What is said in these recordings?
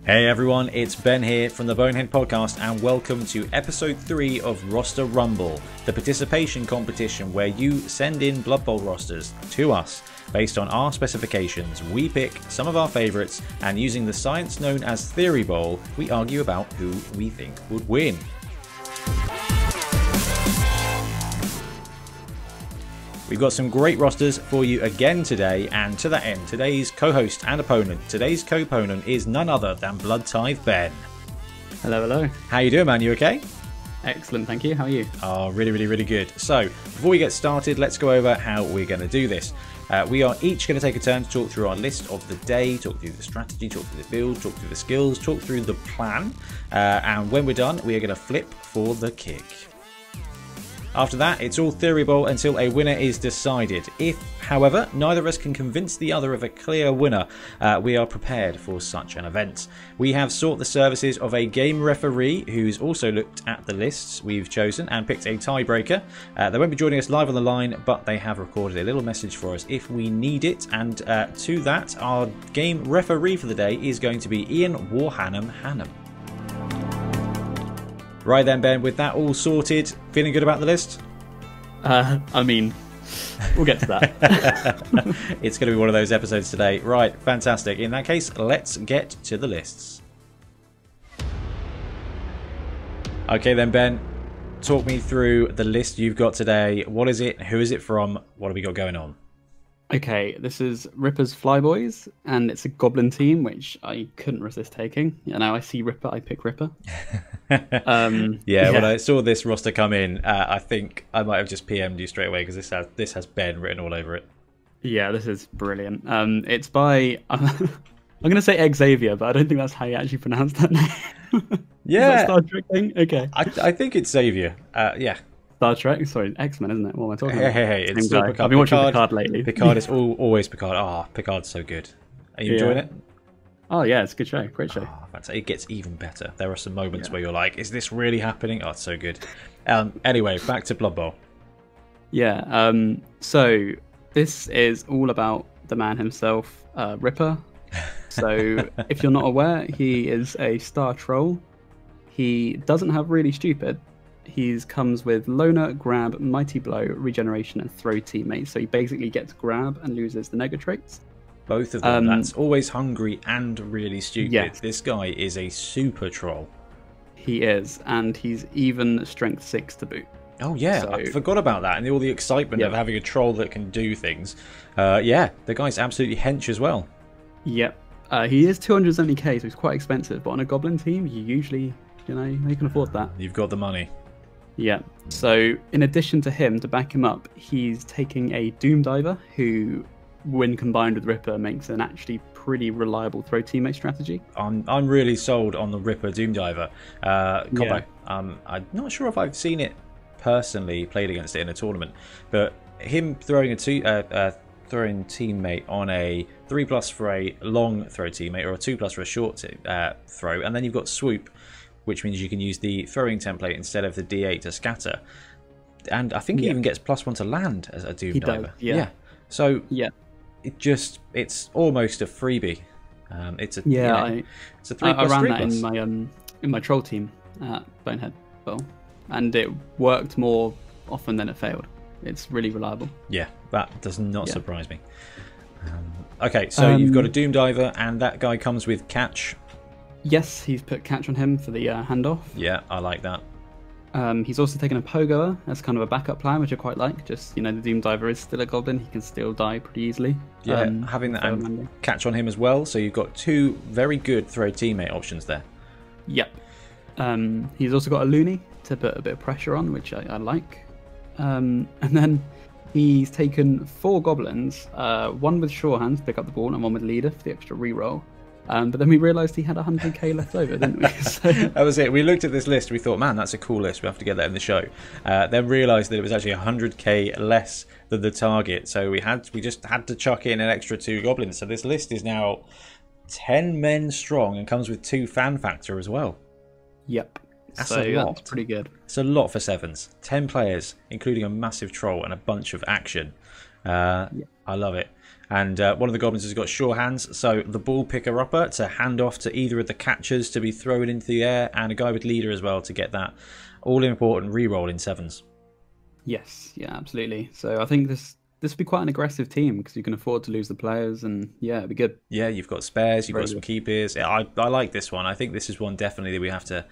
Hey everyone, it's Ben here from the Bonehead Podcast and welcome to episode 3 of Roster Rumble, the participation competition where you send in Blood Bowl rosters to us. Based on our specifications, we pick some of our favourites and using the science known as TheoryBowl, we argue about who we think would win. We've got some great rosters for you again today, and to that end, today's co-host and opponent, today's co-opponent is none other than Bloodtithe Ben. Hello, hello. How you doing, man? You okay? Excellent, thank you. How are you? Oh, really good. So, before we get started, let's go over how we're going to do this. We are each going to take a turn to talk through our list of the day, talk through the strategy, talk through the build, talk through the skills, talk through the plan, and when we're done, we are going to flip for the kick. After that, it's all Theory Bowl until a winner is decided. If, however, neither of us can convince the other of a clear winner, we are prepared for such an event. We have sought the services of a game referee who's also looked at the lists we've chosen and picked a tiebreaker. They won't be joining us live on the line, but they have recorded a little message for us if we need it. And to that, our game referee for the day is going to be Ian Warhannam. Right then, Ben, with that all sorted, feeling good about the list? I mean, we'll get to that. It's going to be one of those episodes today. Right, fantastic. In that case, let's get to the lists. Okay then, Ben, talk me through the list you've got today. What is it? Who is it from? What have we got going on? Okay, this is Ripper's Flyboys, and it's a Goblin team, which I couldn't resist taking. You know, I see Ripper, I pick Ripper. Yeah, when I saw this roster come in, I think I might have just PM'd you straight away because this has Ben written all over it. Yeah, this is brilliant. It's by I'm going to say Xavier, but I don't think that's how you actually pronounce that name. Yeah, is that Star Trek thing. Okay, I think it's Xavier. Yeah. Star Trek, sorry, X-Men, isn't it? What am I talking about? Hey, it's still Picard. I've been watching Picard lately. Picard is always Picard. Picard's so good. Are you enjoying it? Oh yeah, it's a good show, great show. It gets even better. There are some moments where you're like, is this really happening? Oh, it's so good. Anyway, back to Blood Bowl. Yeah, so this is all about the man himself, Ripper. So if you're not aware, he is a star troll. He doesn't have really stupid. He comes with Loner, Grab, Mighty Blow, Regeneration, and Throw teammates. So he basically gets Grab and loses the Nega traits. Both of them. That's always hungry and really stupid. Yes. This guy is a super troll. He is, and he's even Strength 6 to boot. Oh yeah, I forgot about that, and all the excitement of having a troll that can do things. Yeah, the guy's absolutely hench as well. Yep. He is 270k, so he's quite expensive, but on a Goblin team, you usually, you can afford that. You've got the money. Yeah, so in addition to him, to back him up, he's taking a Doom Diver who, when combined with Ripper, makes an actually pretty reliable throw teammate strategy. I'm really sold on the Ripper Doom Diver combo. I'm not sure if I've seen it personally played against it in a tournament, but him throwing throwing teammate on a 3+ for a long throw teammate or a 2+ for a short throw, and then you've got Swoop, which means you can use the throwing template instead of the D8 to scatter. And I think he even gets +1 to land as a Doom Diver. Yeah. So it's almost a freebie. It's a it's a 3+3+. I ran that in my troll team at Bonehead Bowl, and it worked more often than it failed. It's really reliable. Yeah, that does not surprise me. Okay, so you've got a Doom Diver, and that guy comes with Catch. Yes, he's put Catch on him for the handoff. Yeah, I like that. He's also taken a Pogoer as kind of a backup plan, which I quite like. Just, the Doom Diver is still a Goblin. He can still die pretty easily. Yeah, having that and Catch on him as well. So you've got two very good throw teammate options there. Yep. He's also got a Looney to put a bit of pressure on, which I like. And then he's taken 4 Goblins, one with Sure Hands to pick up the ball, and one with Leader for the extra reroll. But then we realised he had 100k left over, didn't we? So... That was it. We looked at this list, we thought, man, that's a cool list, we have to get that in the show. Then realised that it was actually 100k less than the target, so we just had to chuck in an extra 2 Goblins. So this list is now 10 men strong and comes with 2 Fan Factor as well. Yep. That's a lot. That's pretty good. It's a lot for 7s. 10 players, including a massive troll and a bunch of action. I love it. And one of the goblins has got sure hands, so the ball picker-upper to hand off to either of the catchers to be thrown into the air, and a guy with leader as well to get that all-important re-roll in sevens. Yes, yeah, absolutely. So I think this would be quite an aggressive team because you can afford to lose the players, and yeah, it'd be good. Yeah, you've got spares, you've got some keepers. Yeah, I like this one. I think this is one definitely that we have to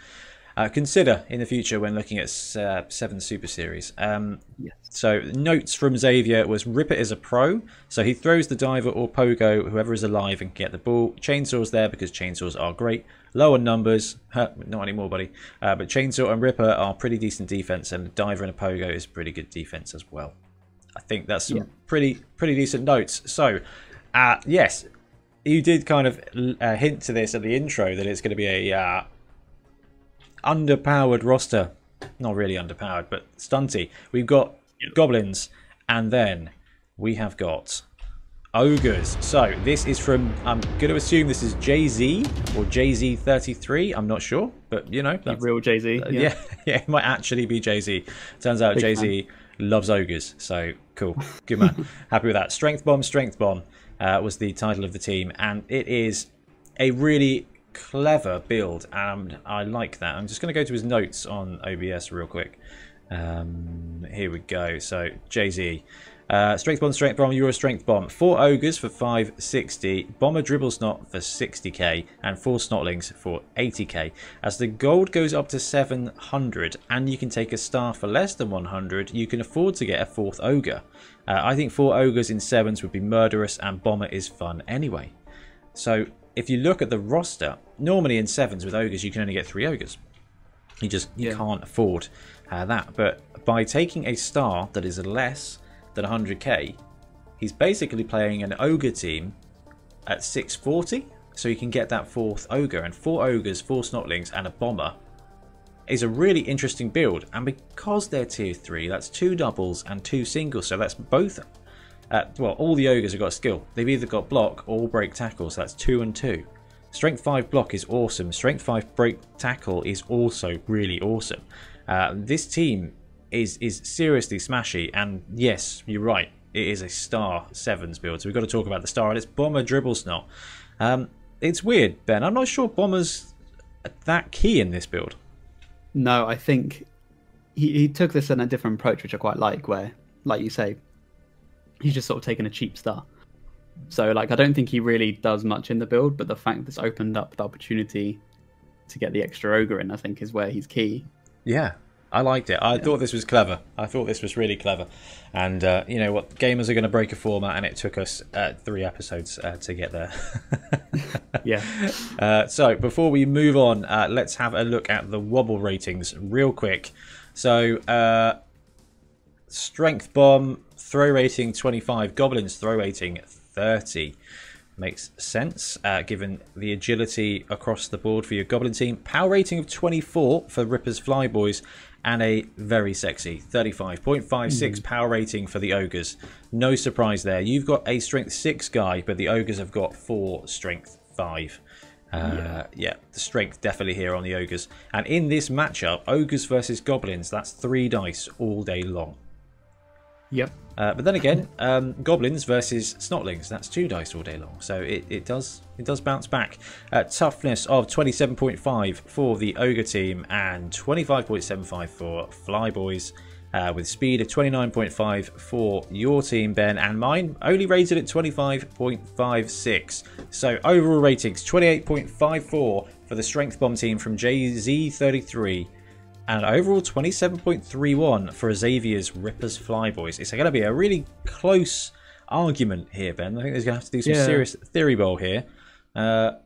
consider in the future when looking at 7 Super Series. Yes. So notes from Xavier was Ripper is a pro, so he throws the diver or pogo, whoever is alive and can get the ball. Chainsaw's there because chainsaws are great. Low on numbers, not anymore, buddy. But Chainsaw and Ripper are pretty decent defense, and diver and a pogo is pretty good defense as well. I think that's some pretty decent notes. So, yes, you did kind of hint to this at the intro that it's going to be a underpowered roster. Not really underpowered, but stunty. We've got goblins, and then we have got ogres. So this is from, I'm going to assume this is JayZ or JayZ33. I'm not sure, but you know, that's real JayZ. Yeah, it might actually be JayZ. Turns out JayZ loves ogres, so cool, good man. Happy with that. Strength Bomb was the title of the team, and it is a really clever build, and I like that. I'm just going to go to his notes on OBS real quick. Here we go. So JayZ, Strength Bomb, you're a Strength Bomb. 4 ogres for 560, Bomber Dribblesnot for 60k, and 4 snotlings for 80k. As the gold goes up to 700, and you can take a star for less than 100, you can afford to get a 4th ogre. I think 4 ogres in 7s would be murderous, and Bomber is fun anyway. So if you look at the roster, normally in 7s with ogres you can only get 3 ogres. You can't afford that. But by taking a star that is less than 100k, he's basically playing an ogre team at 640, so you can get that 4th ogre. And 4 ogres, 4 snotlings, and a bomber is a really interesting build. And because they're tier 3, that's 2 doubles and 2 singles, so that's both. Well, all the ogres have got skill. They've either got block or break tackle, so that's 2 and 2. Strength 5 block is awesome. Strength 5 break tackle is also really awesome. This team is seriously smashy, and yes, you're right, it is a star 7s build, so we've got to talk about the star, and it's Bomber Dribblesnot. It's weird, Ben. I'm not sure Bomber's that key in this build. No, I think he took this in a different approach, which I quite like, where, like you say, he's just sort of taken a cheap star. So, like, I don't think he really does much in the build, but the fact that it's opened up the opportunity to get the extra ogre in, I think, is where he's key. Yeah. I liked it. I thought this was clever. I thought this was really clever. And, you know what, gamers are going to break a format, and it took us 3 episodes to get there. Yeah. So, before we move on, let's have a look at the wobble ratings real quick. So, Strength Bomb, throw rating 25, Goblins throw rating 30. Makes sense, given the agility across the board for your Goblin team. Power rating of 24 for Ripper's Flyboys, and a very sexy 35.56 power rating for the Ogres. No surprise there. You've got a Strength 6 guy, but the Ogres have got 4 Strength 5. Yeah, the strength definitely here on the Ogres. And in this matchup, Ogres versus Goblins, that's 3 dice all day long. Yep. But then again, Goblins versus Snotlings, that's 2 dice all day long. So it does bounce back. Toughness of 27.5 for the Ogre team, and 25.75 for Flyboys. With speed of 29.5 for your team, Ben, and mine only rated at 25.56. So overall ratings 28.54 for the Strength Bomb team from JayZ33. And overall 27.31 for Xavier's Ripper's Flyboys. It's going to be a really close argument here, Ben. I think there's going to have to do some serious theory bowl here.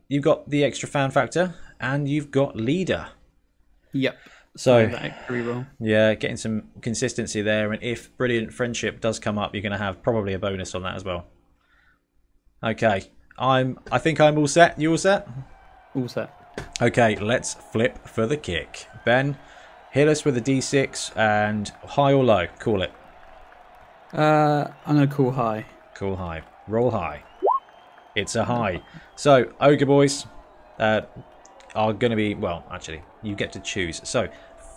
You've got the extra fan factor, and you've got leader. Yep. So, yeah, getting some consistency there. And if Brilliant Friendship does come up, you're going to have probably a bonus on that as well. Okay. I think I'm all set. You all set? All set. Okay, let's flip for the kick. Ben, hit us with a D6, and high or low? Call it. I'm going to call high. Call high. Roll high. It's a high. So, Ogre Boys are going to be, well, actually, you get to choose. So,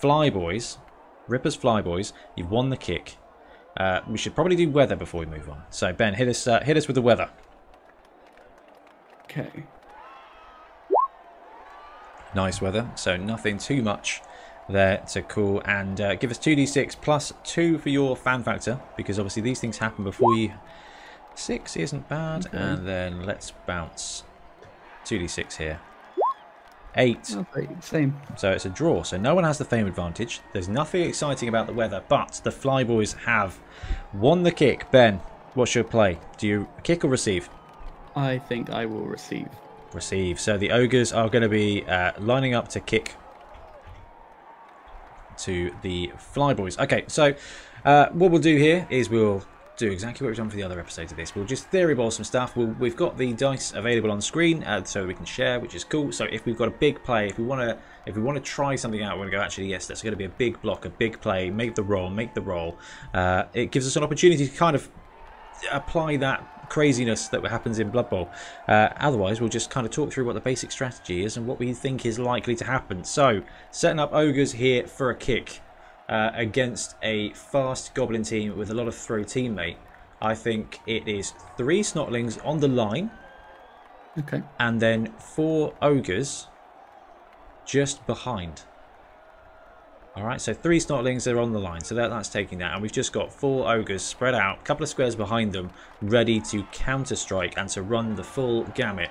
Flyboys, Ripper's Flyboys, you've won the kick. We should probably do weather before we move on. So Ben, hit us with the weather. Okay. Nice weather, so nothing too much there to call, and give us 2d6 plus 2 for your fan factor, because obviously these things happen before you. 6 isn't bad, okay. And then let's bounce 2d6 here. 8. Okay, same. So it's a draw, so no one has the fame advantage. There's nothing exciting about the weather, but the Flyboys have won the kick. Ben, what's your play? Do you kick or receive? I think I will receive. Receive. So the Ogres are going to be lining up to kick to the Flyboys. Okay, so what we'll do here is we'll do exactly what we've done for the other episodes of this. We'll just theory bowl some stuff. We've got the dice available on screen so we can share, which is cool. So if we've got a big play, if we want to try something out, we're going to go, actually, yes, that's going to be a big block, a big play, make the roll. It gives us an opportunity to kind of apply that craziness that happens in Blood Bowl. Otherwise, we'll just kind of talk through what the basic strategy is and what we think is likely to happen. So, setting up Ogres here for a kick against a fast Goblin team with a lot of throw teammate. I think it is 3 Snotlings on the line. Okay. And then 4 Ogres just behind. Alright, so 3 Snotlings are on the line, so that's taking that. And we've just got 4 Ogres spread out, a couple of squares behind them, ready to counter-strike and to run the full gamut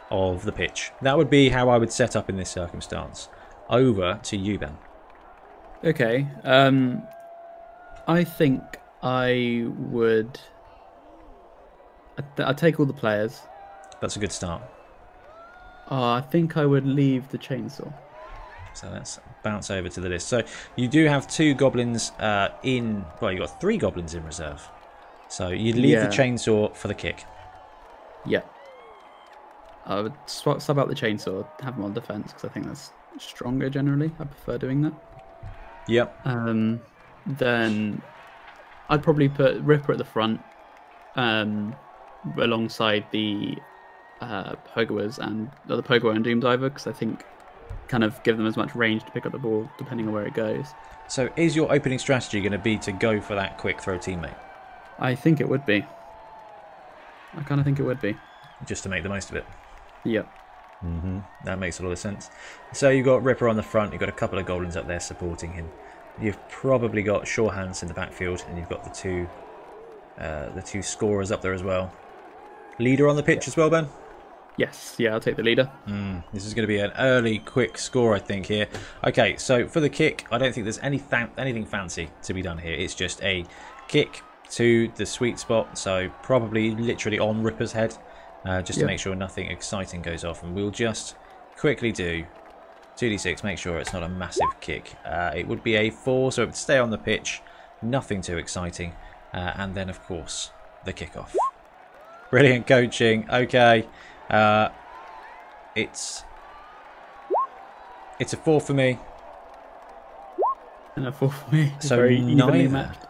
of the pitch. That would be how I would set up in this circumstance. Over to you, Ben. Okay, I think I would... I'd take all the players. That's a good start. I think I would leave the chainsaw. So let's bounce over to the list. So you do have 2 goblins in... Well, you've got 3 goblins in reserve. So you'd leave the chainsaw for the kick. Yeah. I would sub out the chainsaw, have them on defense, because I think that's stronger generally. I prefer doing that. Yep. Then I'd probably put Ripper at the front alongside the Pogoers and the Pogo and Doom Diver, because I think kind of give them as much range to pick up the ball depending on where it goes. So is your opening strategy going to be to go for that quick throw teammate? I think it would be. I kind of think it would be. Just to make the most of it? Yep. That makes a lot of sense. So you've got Ripper on the front, you've got a couple of Goblins up there supporting him. You've probably got Sure Hands in the backfield, and you've got the two scorers up there as well. Leader on the pitch as well, Ben? Yes, yeah, I'll take the leader. This is going to be an early, quick score, I think, here. Okay, so for the kick, I don't think there's anything fancy to be done here. It's just a kick to the sweet spot, so probably literally on Ripper's head, just to make sure nothing exciting goes off. And we'll just quickly do 2d6, make sure it's not a massive kick. It would be a 4, so it would stay on the pitch, nothing too exciting. And then, of course, the kickoff. Brilliant coaching. Okay. It's a 4 for me. And a 4 for me. So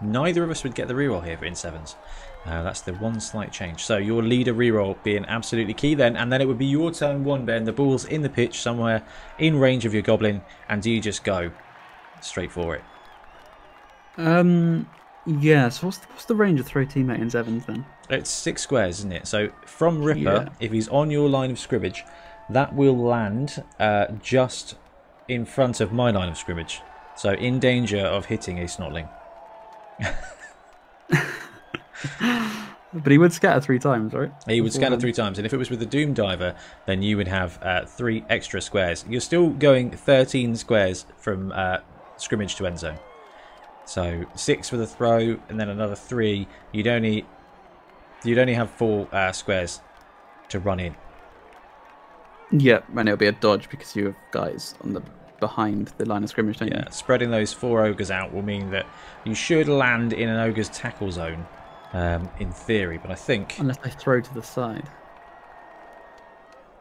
neither of us would get the reroll here in 7s. That's the one slight change. So your leader reroll being absolutely key then, and then it would be your turn 1, Ben. The ball's in the pitch somewhere in range of your Goblin, and do you just go straight for it? Yeah, so what's the range of throw teammate in 7s then? It's 6 squares, isn't it? So from Ripper, if he's on your line of scrimmage, that will land just in front of my line of scrimmage. So in danger of hitting a Snotling. But he would scatter 3 times, right? He would scatter 3 times, and if it was with the Doom Diver, then you would have 3 extra squares. You're still going 13 squares from scrimmage to end zone. So 6 for the throw, and then another 3. You'd only have 4 squares to run in. Yeah, and it'll be a dodge because you have guys on the behind the line of scrimmage, don't you? Yeah, spreading those 4 ogres out will mean that you should land in an ogre's tackle zone, in theory. But I think unless they throw to the side.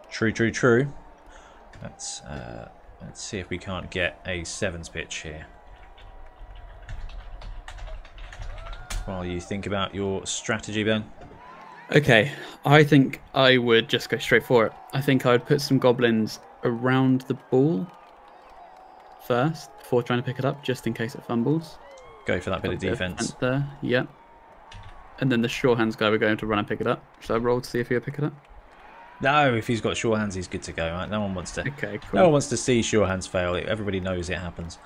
True. Let's see if we can't get a 7s pitch here. While you think about your strategy, Ben. Okay, I think I would just go straight for it. I think I would put some goblins around the ball first before trying to pick it up, just in case it fumbles. Go for that bit of defense. There, yeah. And then the sure hands guy, we're going to run and pick it up. Should I roll to see if he'll pick it up? No, if he's got sure hands, he's good to go. Right? No one wants to. Okay, cool. No one wants to see sure hands fail. Everybody knows it happens.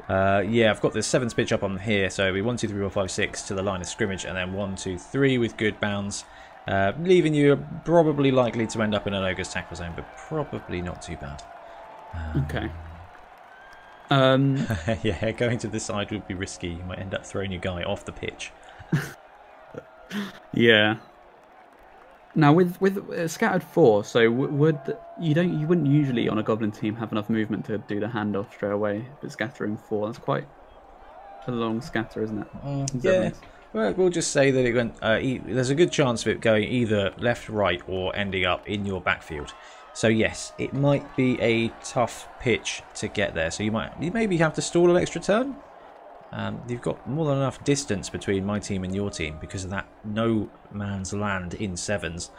Yeah, I've got the 7th pitch up on here, so we 1, 2, 3, 4, 5, 6 to the line of scrimmage, and then 1, 2, 3 with good bounds, leaving you probably likely to end up in an Ogres tackle zone, but probably not too bad. Okay. Yeah, going to the side would be risky. You might end up throwing your guy off the pitch. Yeah. Now with scattered 4, so you wouldn't usually on a Goblin team have enough movement to do the handoff straight away. But scattering 4, that's quite a long scatter, isn't it? Yeah. Well, we'll just say that it went. There's a good chance of it going either left, right, or ending up in your backfield. So yes, it might be a tough pitch to get there. So you maybe have to stall an extra turn. You've got more than enough distance between my team and your team because of that no man's land in 7s.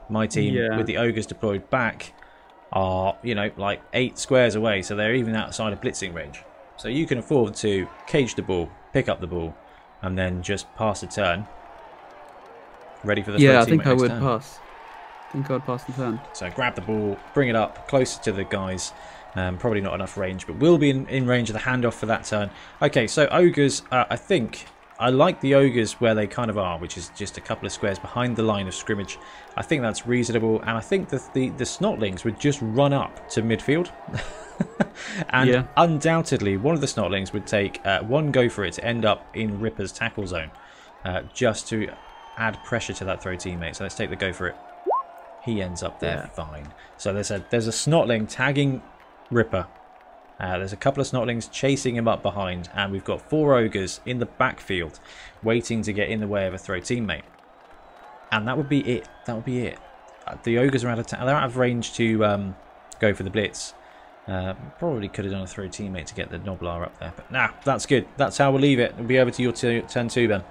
My team, with the Ogres deployed back, are, like 8 squares away, so they're even outside of blitzing range. So you can afford to cage the ball, pick up the ball, and then just pass a turn. Ready for the throw. Yeah, I think I would pass. I think I would pass the turn. So grab the ball, bring it up closer to the guys. Probably not enough range, but will be in range of the handoff for that turn. Okay, so Ogres, I think I like the Ogres where they kind of are, which is just a couple of squares behind the line of scrimmage. I think that's reasonable, and I think that the Snotlings would just run up to midfield. And undoubtedly, one of the Snotlings would take one go for it to end up in Ripper's tackle zone, just to add pressure to that throw teammate. So let's take the go for it. He ends up there fine. So there's a Snotling tagging Ripper. There's a couple of Snotlings chasing him up behind, and we've got 4 Ogres in the backfield waiting to get in the way of a throw teammate. And that would be it. That would be it. The Ogres are out of range to go for the blitz. Probably could have done a throw teammate to get the Noblar up there, but nah, that's good. That's how we'll leave it. We'll be over to your turn 2, Ben.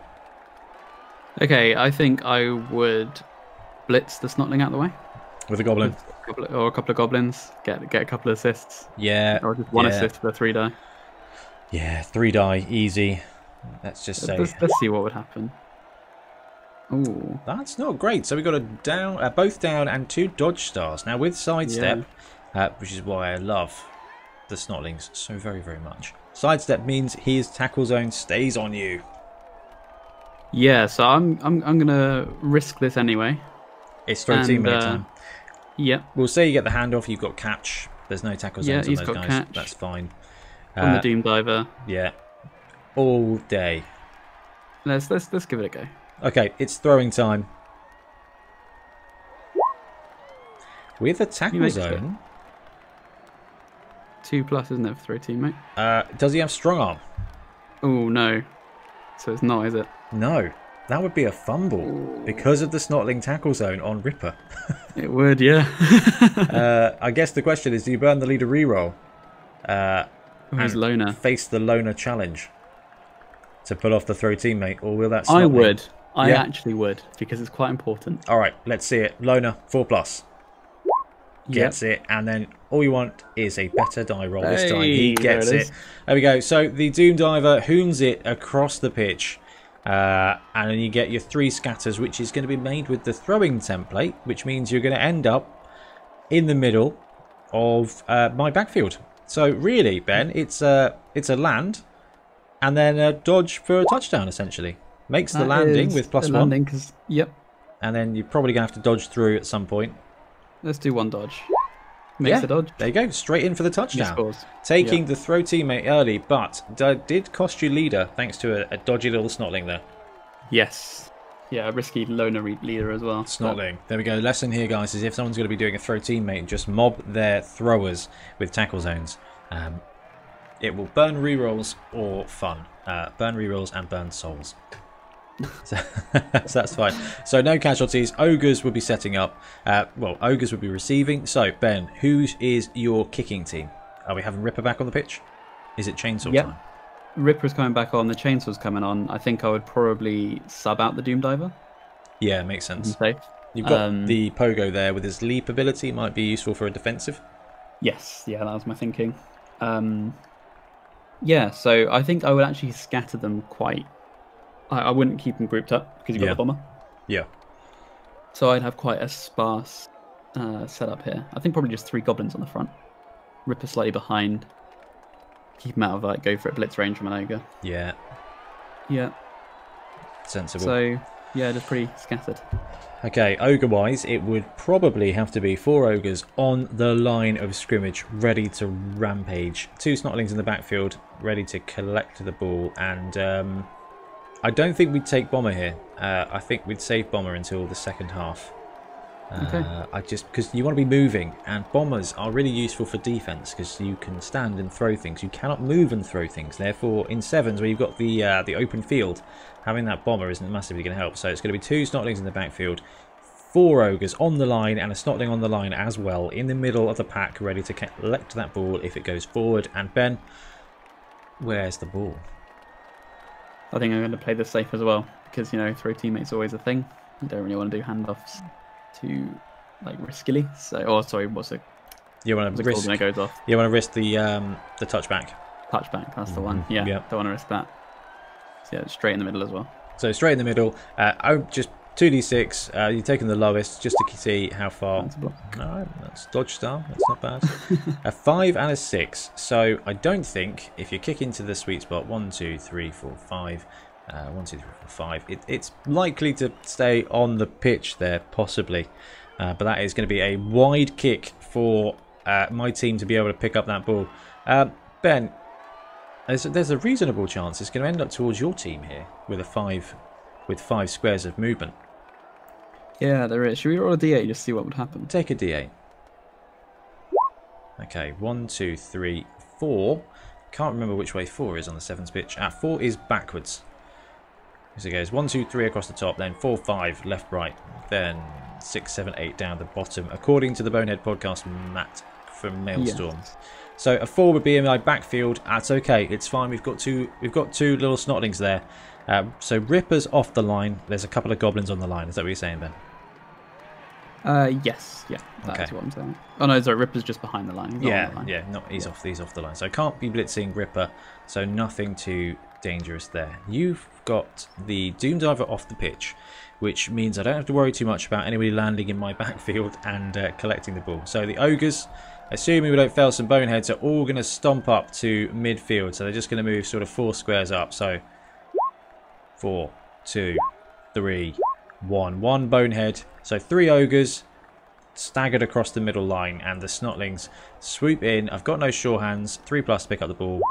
Okay, I think I would blitz the Snotling out of the way. With a Goblin. Or a couple of Goblins. Get a couple of assists. Yeah. Or just one assist for 3 die. Yeah, 3 die, easy. Let's just say. Let's see what would happen. Ooh. That's not great. So we've got both down and 2 dodge stars. Now with sidestep, which is why I love the Snotlings so very, very much. Sidestep means his tackle zone stays on you. Yeah, so I'm gonna risk this anyway. It's throw teammate time. Yep. We'll say you get the handoff. You've got catch. There's no tackle zones on those guys. Catch. That's fine. On the Doom Diver. Yeah. All day. Let's give it a go. Okay, it's throwing time. With a tackle zone. 2+, isn't it, for throw teammate? Does he have strong arm? Oh no. So it's not, is it? No. That would be a fumble because of the Snotling tackle zone on Ripper. It would, yeah. I guess the question is, do you burn the leader reroll? Who's Loner? Face the Loner challenge to pull off the throw teammate, or will that? I would. I actually would, because it's quite important. All right, let's see it. Loner 4+. Gets it, and then all you want is a better die roll this time. He gets it. There we go. So the Doom Diver hoons it across the pitch. And then you get your 3 scatters, which is going to be made with the throwing template, which means you're going to end up in the middle of my backfield. So really, Ben, it's a land and then a dodge for a touchdown, essentially. Makes the landing with +1. Yep. And then you're probably going to have to dodge through at some point. Let's do 1 dodge. Makes a dodge. There you go, straight in for the touchdown. Taking the throw teammate early, but did cost you leader thanks to a dodgy little Snotling there. Yes. Yeah, a risky Loner leader as well. Snotling. There we go. Lesson here, guys, is if someone's going to be doing a throw teammate, just mob their throwers with tackle zones. It will burn rerolls or fun. Burn rerolls and burn souls. So that's fine. So no casualties. Ogres will be setting up. Well, Ogres will be receiving. So Ben, who is your kicking team? Are we having Ripper back on the pitch? Is it chainsaw time? Ripper's coming back on. The chainsaw's coming on. I think I would probably sub out the Doom Diver. Yeah, makes sense. Safe. You've got the Pogo there with his leap ability. Might be useful for a defensive. Yes. Yeah, that was my thinking. Yeah, so I think I would actually scatter them quite. I wouldn't keep them grouped up because you've got the bomber. Yeah. So I'd have quite a sparse setup here. I think probably just 3 goblins on the front. Ripper slightly behind. Keep them out of like go for it blitz range from an ogre. Yeah. Yeah. Sensible. So yeah, just pretty scattered. Okay, ogre-wise, it would probably have to be 4 ogres on the line of scrimmage, ready to rampage. 2 snotlings in the backfield, ready to collect the ball. And I don't think we'd take Bomma here. I think we'd save Bomma until the second half. Okay. Because you want to be moving, and bombers are really useful for defense because you can stand and throw things. You cannot move and throw things. Therefore, in sevens where you've got the open field, having that bomber isn't massively going to help. So it's going to be 2 snotlings in the backfield, 4 ogres on the line, and a snotling on the line as well in the middle of the pack, ready to collect that ball if it goes forward. And Ben, where's the ball? I think I'm going to play this safe as well because, you know, throw teammates always a thing. You don't really want to do handoffs too like riskily. So, oh, sorry, what's it? You want to risk? When it goes off. You want to risk the touchback. Touchback, that's the one. Yeah, don't want to risk that. So yeah, straight in the middle as well. So straight in the middle. Just 2d6. You're taking the lowest just to see how far. That's a block. No, that's dodge style. That's not bad. A 5 and a 6. So I don't think if you kick into the sweet spot, 1, 2, 3, 4, 5. 1, 2, 3, 4, 5. It's likely to stay on the pitch there, possibly. But that is going to be a wide kick for my team to be able to pick up that ball. Ben, there's a reasonable chance it's going to end up towards your team here with a 5, with 5 squares of movement. Yeah, there is. Should we roll a d8 just see what would happen? Take a d8. Okay, 1, 2, 3, 4. Can't remember which way 4 is on the sevens pitch. 4 is backwards. So it goes 1, 2, 3 across the top, then 4, 5 left, right, then 6, 7, 8 down the bottom, according to the Bonehead Podcast, Matt from Maelstrom. Yes. So a 4 would be in my backfield. That's okay. It's fine. We've got two little snotlings there. So Ripper's off the line. There's a couple of goblins on the line. Is that what you're saying, Ben? Yes. Yeah. That's what I'm saying. Oh no, sorry. Ripper's just behind the line. He's off the line. So I can't be blitzing Ripper. So nothing too dangerous there. You've got the Doom Diver off the pitch, which means I don't have to worry too much about anybody landing in my backfield and collecting the ball. So the ogres, assuming we don't fail some boneheads, are all going to stomp up to midfield. So they're just going to move sort of 4 squares up. So 4, 2, 3, 1. 1 bonehead. So 3 ogres staggered across the middle line, and the snotlings swoop in. I've got no sure hands. 3+ to pick up the ball.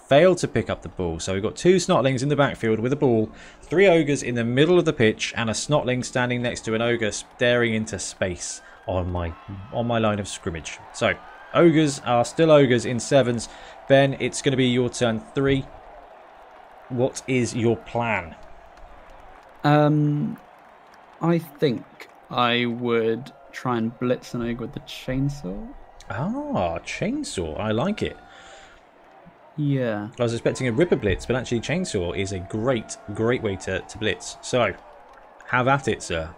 Failed to pick up the ball. So we've got 2 snotlings in the backfield with a ball, 3 ogres in the middle of the pitch, and a snotling standing next to an ogre staring into space on my line of scrimmage. So ogres are still ogres in sevens. Ben, it's going to be your turn 3. What is your plan? I think I would try and blitz an ogre with the chainsaw. Ah, chainsaw. I like it. Yeah. I was expecting a Ripper blitz, but actually chainsaw is a great way to blitz. So, have at it, sir.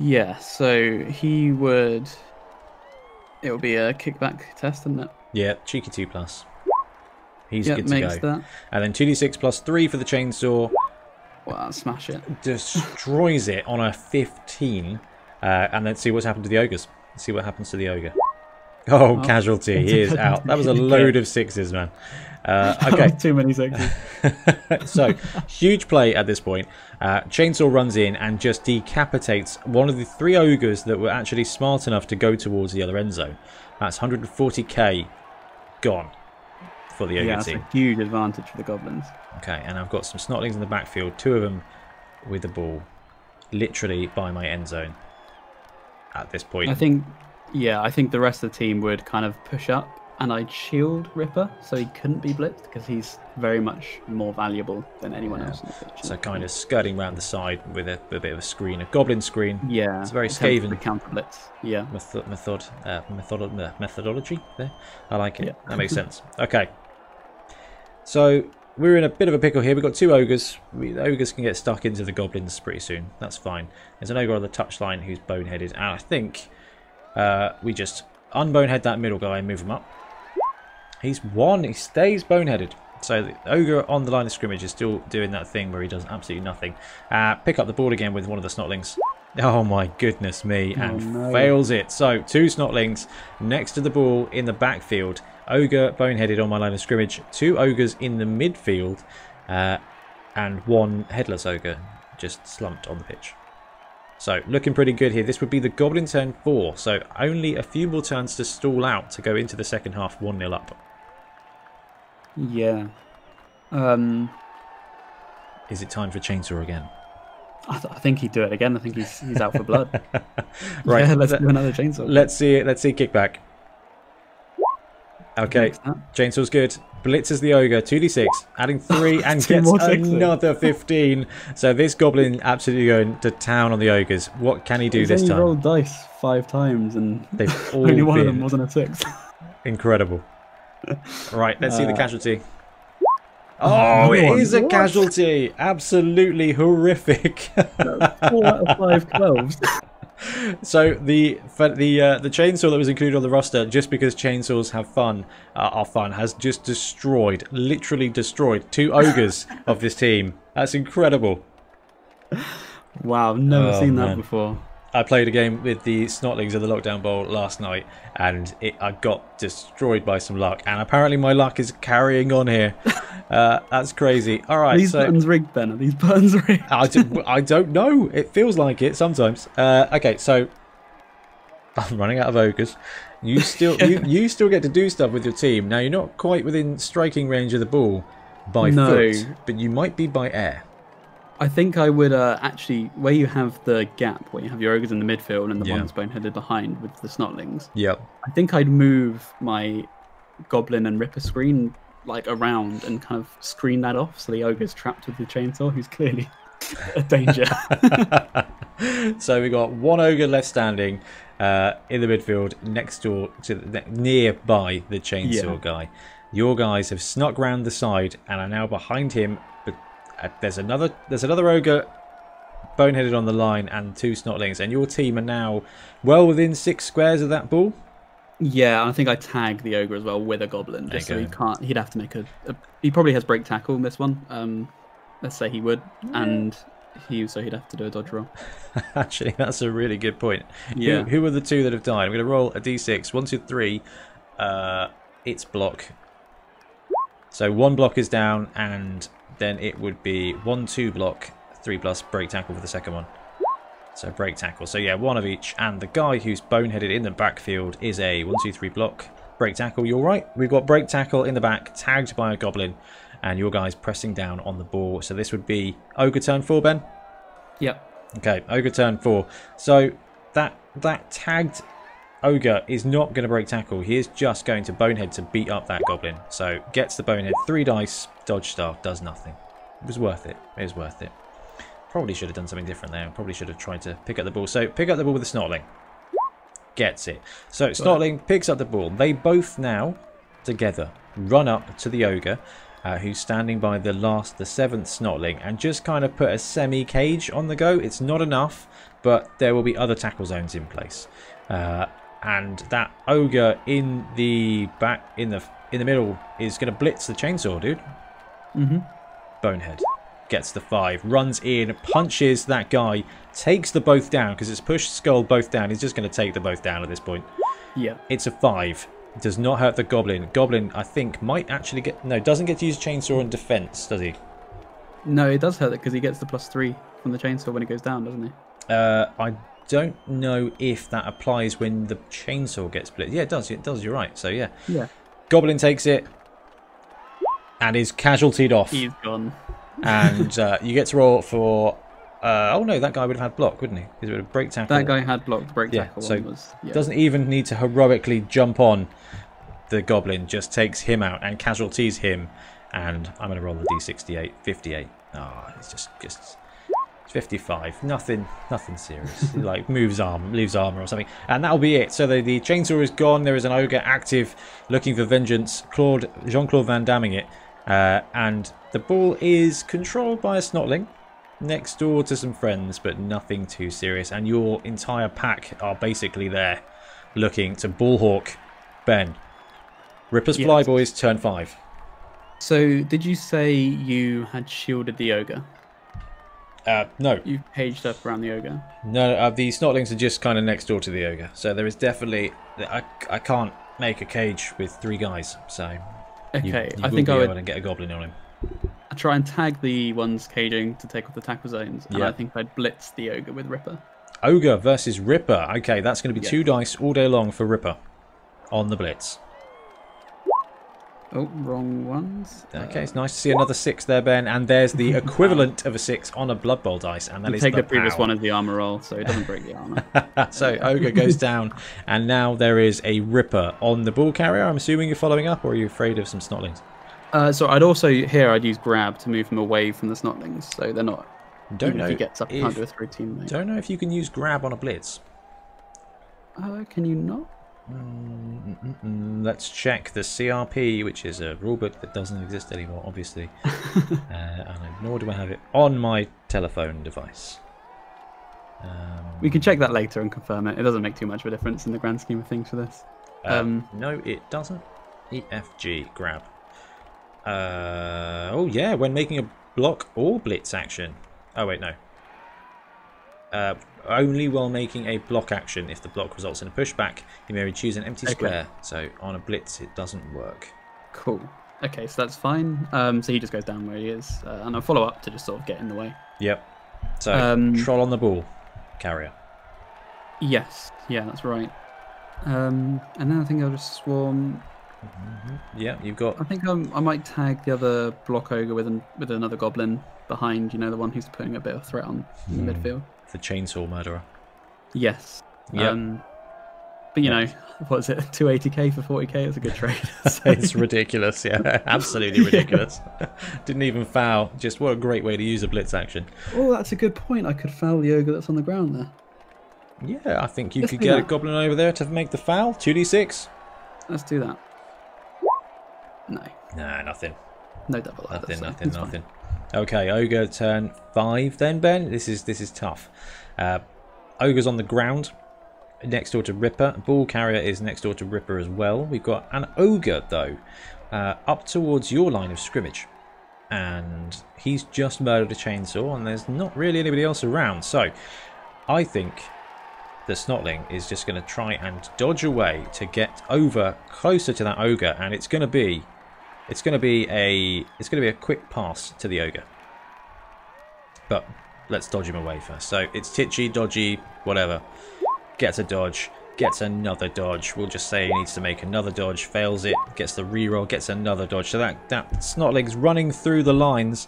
Yeah, so he would... It would be a kickback test, isn't it? Yeah, cheeky 2+. He's good to go. That. And then 2d6 plus 3 for the chainsaw. Wow, smash it. Destroys it on a 15. And then see what's happened to the ogres. See what happens to the ogre. Oh, casualty. He is out. That was a load of 6s, man. Okay. Too many 6s. So, huge play at this point. Chainsaw runs in and just decapitates one of the 3 ogres that were actually smart enough to go towards the other end zone. That's 140k gone for the ogre team. That's a huge advantage for the goblins. Okay, and I've got some snotlings in the backfield. 2 of them with the ball. Literally by my end zone at this point. I think the rest of the team would kind of push up, and I'd shield Ripper so he couldn't be blitzed because he's very much more valuable than anyone else in the pitch. So kind of skirting around the side with a bit of a screen, a goblin screen. Yeah, it's very Skaven counter blitz. Yeah, methodology there. I like it. Yeah. That makes sense. Okay, so we're in a bit of a pickle here. We've got 2 ogres. The ogres can get stuck into the goblins pretty soon. That's fine. There's an ogre on the touchline who's boneheaded, and I think we just unbonehead that middle guy and move him up. He's won. He stays boneheaded. So the ogre on the line of scrimmage is still doing that thing where he does absolutely nothing. Pick up the ball again with one of the snotlings. Oh my goodness me, and fails it. So 2 snotlings next to the ball in the backfield. Ogre boneheaded on my line of scrimmage. 2 ogres in the midfield. And 1 headless ogre just slumped on the pitch. So looking pretty good here. This would be the Goblin turn 4. So only a few more turns to stall out to go into the second half 1-0 up. Yeah. Is it time for Chainsaw again? I think he'd do it again. I think he's out for blood. Right. Yeah, let's do another chainsaw. Let's see it. Let's see kickback. Okay. Chainsaw's good. Blitzes the ogre. 2d6. Adding 3 and gets another 15. So this goblin absolutely going to town on the ogres. What can he do this time? He rolled dice 5 times and they've all only one of them wasn't a 6. Incredible. Right. Let's see the casualty. Oh, it is a casualty! Absolutely horrific. 4 out of 5 12s. So the chainsaw that was included on the roster, just because chainsaws have fun, are fun, has just destroyed, literally destroyed 2 ogres of this team. That's incredible. Wow, I've never seen that before. I played a game with the Snotlings of the Lockdown Bowl last night, and I got destroyed by some luck. And apparently my luck is carrying on here. That's crazy. All right, these buttons rigged, Ben? Are these buttons rigged? I don't know. It feels like it sometimes. Okay, so I'm running out of ogres. You still you still get to do stuff with your team. Now you're not quite within striking range of the ball by foot, but you might be by air. I think I would actually, where you have the gap, where you have your ogres in the midfield and the ones boneheaded behind with the snotlings. Yeah. I think I'd move my goblin and ripper screen like around and kind of screen that off, so the ogre's trapped with the chainsaw, who's clearly a danger. So we got 1 ogre left standing in the midfield, next door to nearby the chainsaw guy. Your guys have snuck round the side and are now behind him. There's another ogre boneheaded on the line and 2 snotlings, and your team are now well within 6 squares of that ball. Yeah, I think I tag the ogre as well with a goblin, just so he can't. He'd have to make he probably has break tackle in this one. Let's say he would, and he'd have to do a dodge roll. Actually, that's a really good point. Yeah. Who are the 2 that have died? I'm going to roll a d6. 1, 2, 3. It's block. So 1 block is down, and then it would be 1, 2 block, 3 plus break tackle for the second one. So break tackle. So yeah, 1 of each. And the guy who's boneheaded in the backfield is a 1, 2, 3 block. Break tackle, you're right. We've got break tackle in the back, tagged by a goblin. And your guy's pressing down on the ball. So this would be ogre turn 4, Ben? Yep. Okay, ogre turn 4. So that tagged ogre is not going to break tackle. He is just going to bonehead to beat up that goblin. So gets the bonehead, 3 dice, dodge staff, does nothing. It was worth it. It was worth it. Probably should have done something different there. Probably should have tried to pick up the ball. So pick up the ball with the snotling. Gets it. So snotling picks up the ball. They both now together run up to the ogre, who's standing by the 7th snotling, and just kind of put a semi-cage on the go. It's not enough, but there will be other tackle zones in place. And that ogre in the back, in the middle, is going to blitz the chainsaw, dude. Bonehead gets the 5, runs in, punches that guy, takes the both down because it's pushed skull both down. He's just going to take the both down at this point. Yeah, it's a 5. Does not hurt the goblin. Goblin, I think, might actually doesn't get to use chainsaw in defense, does he? No, it does hurt it because he gets the +3 from the chainsaw when it goes down, doesn't he? I don't know if that applies when the chainsaw gets split. Yeah, it does. It does. You're right. So yeah. Yeah. Goblin takes it and is casualtied off. He's gone. And you get to roll for. Oh no, that guy would have had block, wouldn't he? Because it would have break tackle. That guy had blocked. Break tackle. So doesn't even need to heroically jump on the goblin. Just takes him out and casualties him. And I'm going to roll the d68. 58. Oh, it's just 55. Nothing serious. Like leaves armor or something. And that'll be it. So the chainsaw is gone. There is an ogre active, looking for vengeance. Jean-Claude Van Damming it. And the ball is controlled by a snotling next door to some friends, but nothing too serious. And your entire pack are basically there, looking to ballhawk Ben. Ripper's Yes. Flyboys, turn 5. So, did you say you had shielded the ogre? No. You've caged up around the ogre? No, the Snotlings are just kind of next door to the ogre. So there is definitely... I can't make a cage with 3 guys, so... Okay, you I think I be would able to get a goblin on him. try and tag the ones caging to take off the tackle zones, and Yeah. I think I'd blitz the ogre with Ripper. Ogre versus Ripper. Okay, that's going to be Yeah. 2 dice all day long for Ripper on the blitz. Oh, wrong ones. Okay, it's nice to see another 6 there, Ben. And there's the equivalent of a 6 on a Blood Bowl dice, and that You is take the the previous pow. one as the armor roll, so it doesn't break the armor. So Ogre goes down, and now there is a Ripper on the ball carrier. I'm assuming you're following up, or are you afraid of some Snotlings? So I'd also I'd use grab to move him away from the Snotlings, so they're not. Don't even know if he gets up, if- can't do a 3 teammate. Don't know if you can use grab on a blitz. Can you not? Let's check the CRP, which is a rulebook that doesn't exist anymore, obviously. And nor do I have it on my telephone device. We can check that later and confirm it. It doesn't make too much of a difference in the grand scheme of things for this. No, it doesn't. EFG, grab. Oh yeah, when making a block or blitz action. Oh wait, no. Only while making a block action. If the block results in a pushback, you may choose an empty square. So on a blitz, it doesn't work. Cool. Okay, so that's fine. So he just goes down where he is, and I'll follow up to just sort of get in the way. Yep. So troll on the ball, carrier. Yes, yeah, that's right. And then I think I'll just swarm. Yeah, you've got. I think I might tag the other block ogre with another goblin behind. You know, the one who's putting a bit of threat on in the midfield. The chainsaw murderer. Yes. Yep. But you know, what is it? 280k for 40k? It's a good trade. It's ridiculous, yeah. Absolutely ridiculous. Didn't even foul. Just what a great way to use a blitz action. Oh, that's a good point. I could foul the ogre that's on the ground there. Yeah, I think you Let's could do get a that. goblin over there to make the foul. 2d6. Let's do that. No. Nah, nothing. No double. Nothing. Okay, ogre turn 5 then, Ben. This is tough. Ogre's on the ground next door to Ripper. Ball carrier is next door to Ripper as well. We've got an ogre though up towards your line of scrimmage, and he's just murdered a chainsaw, and there's not really anybody else around. So I think the Snotling is just going to try and dodge away to get over closer to that ogre, and it's going to be a quick pass to the ogre. But let's dodge him away first. So it's titchy, dodgy, whatever. Gets a dodge, gets another dodge. We'll just say he needs to make another dodge, fails it, gets the reroll, gets another dodge. So that Snotling's running through the lines,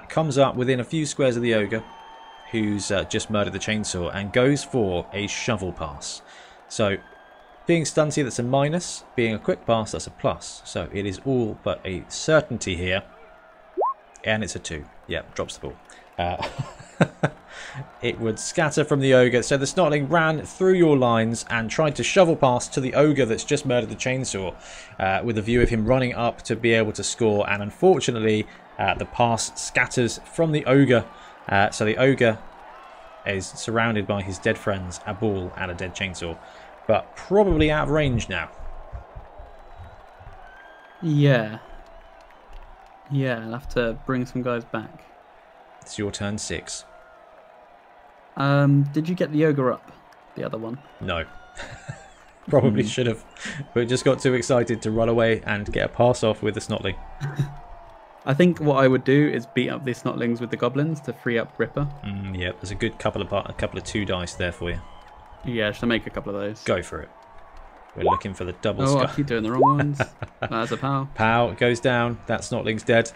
comes up within a few squares of the ogre, who's just murdered the chainsaw, and goes for a shovel pass. So being stunty, that's a minus. Being a quick pass, that's a plus. So it is all but a certainty here. And it's a 2. Yeah, drops the ball. It would scatter from the ogre. So the Snotling ran through your lines and tried to shovel pass to the ogre that's just murdered the chainsaw, with a view of him running up to be able to score. And unfortunately, the pass scatters from the ogre. So the ogre is surrounded by his dead friends, a ball and a dead chainsaw, but probably out of range now. Yeah. Yeah, I'll have to bring some guys back. It's your turn 6. Did you get the ogre up? The other one? No. Probably should have. But just got too excited to run away and get a pass off with the Snotling. I think what I would do is beat up the Snotlings with the goblins to free up Ripper. Yeah, there's a good couple of 2 dice there for you. Yeah, should I make a couple of those? Go for it. We're looking for the double Oh, I sky. keep doing the wrong ones. That's a pow. Pow goes down. That Snotling's dead.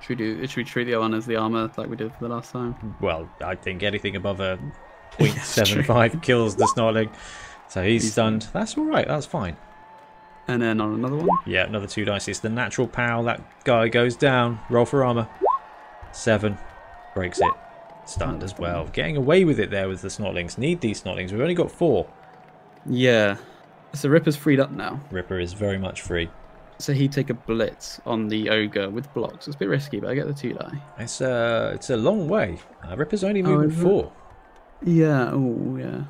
Should we treat the other one as the armor like we did for the last time? Well, I think anything above a 0.75 kills the Snotling. So he's stunned. That's alright, that's fine. And then on another one? Yeah, another 2 dice. It's the natural pow. That guy goes down. Roll for armor. 7. Breaks it. Stunned as well. Getting away with it there with the Snotlings. Need these Snotlings. We've only got 4. Yeah. So Ripper's freed up now. Ripper is very much free. So he'd take a blitz on the ogre with blocks. It's a bit risky, but I get the 2 die. It's a long way. Ripper's only movement 4. Yeah, oh yeah.